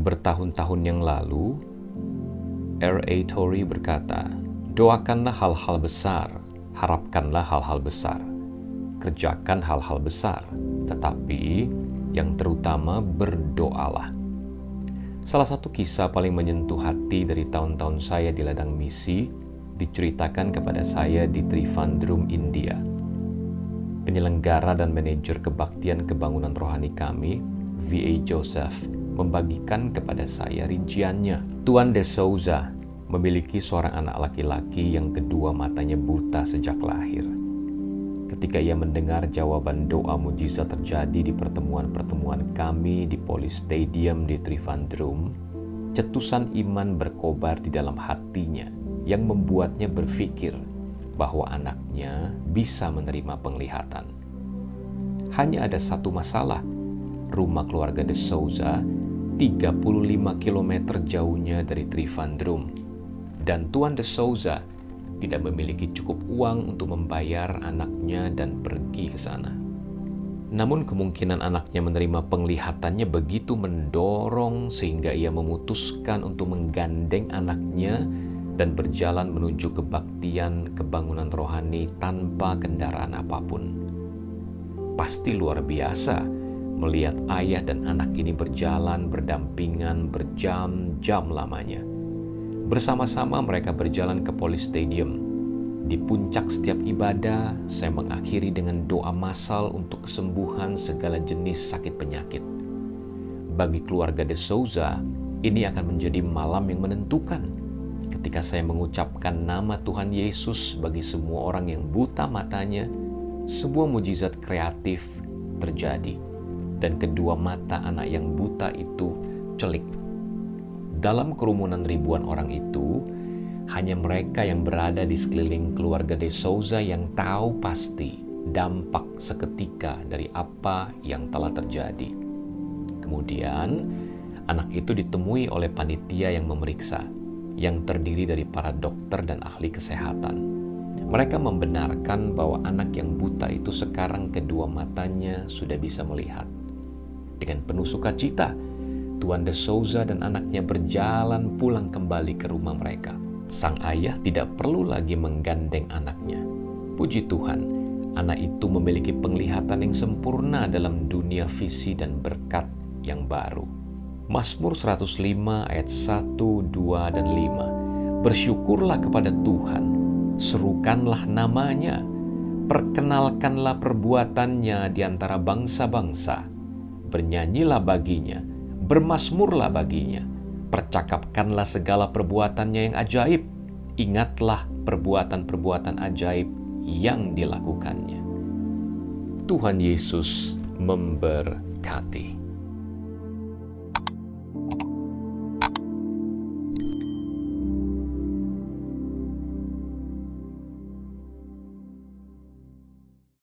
Bertahun-tahun yang lalu, R.A. Torrey berkata, "Doakanlah hal-hal besar, harapkanlah hal-hal besar, kerjakan hal-hal besar, tetapi yang terutama berdoalah." Salah satu kisah paling menyentuh hati dari tahun-tahun saya di ladang misi diceritakan kepada saya di Trivandrum, India. Penyelenggara dan manajer kebaktian kebangunan rohani kami, V.A. Joseph, membagikan kepada saya rinciannya. Tuan De Souza memiliki seorang anak laki-laki yang kedua matanya buta sejak lahir. Ketika ia mendengar jawaban doa mujizat terjadi di pertemuan-pertemuan kami di Police Stadium di Trivandrum, cetusan iman berkobar di dalam hatinya yang membuatnya berpikir bahwa anaknya bisa menerima penglihatan. Hanya ada satu masalah, rumah keluarga De Souza 35 km jauhnya dari Trivandrum, dan Tuan De Souza tidak memiliki cukup uang untuk membayar anaknya dan pergi ke sana. Namun kemungkinan anaknya menerima penglihatannya begitu mendorong sehingga ia memutuskan untuk menggandeng anaknya dan berjalan menuju kebaktian kebangunan rohani tanpa kendaraan apapun. Pasti luar biasa melihat ayah dan anak ini berjalan berdampingan berjam-jam lamanya. Bersama-sama mereka berjalan ke Police Stadium. Di puncak setiap ibadah, saya mengakhiri dengan doa massal untuk kesembuhan segala jenis sakit penyakit. Bagi keluarga De Souza, ini akan menjadi malam yang menentukan. Ketika saya mengucapkan nama Tuhan Yesus bagi semua orang yang buta matanya, sebuah mujizat kreatif terjadi. Dan kedua mata anak yang buta itu celik. Dalam kerumunan ribuan orang itu, hanya mereka yang berada di sekeliling keluarga De Souza yang tahu pasti dampak seketika dari apa yang telah terjadi. Kemudian, anak itu ditemui oleh panitia yang memeriksa, yang terdiri dari para dokter dan ahli kesehatan. Mereka membenarkan bahwa anak yang buta itu sekarang kedua matanya sudah bisa melihat. Dengan penuh sukacita, Tuan De Souza dan anaknya berjalan pulang kembali ke rumah mereka. Sang ayah tidak perlu lagi menggandeng anaknya. Puji Tuhan, anak itu memiliki penglihatan yang sempurna dalam dunia visi dan berkat yang baru. Mazmur 105 ayat 1, 2, dan 5. Bersyukurlah kepada Tuhan, serukanlah namanya, perkenalkanlah perbuatannya di antara bangsa-bangsa. Bernyanyilah baginya, bermazmurlah baginya, percakapkanlah segala perbuatannya yang ajaib, ingatlah perbuatan-perbuatan ajaib yang dilakukannya. Tuhan Yesus memberkati.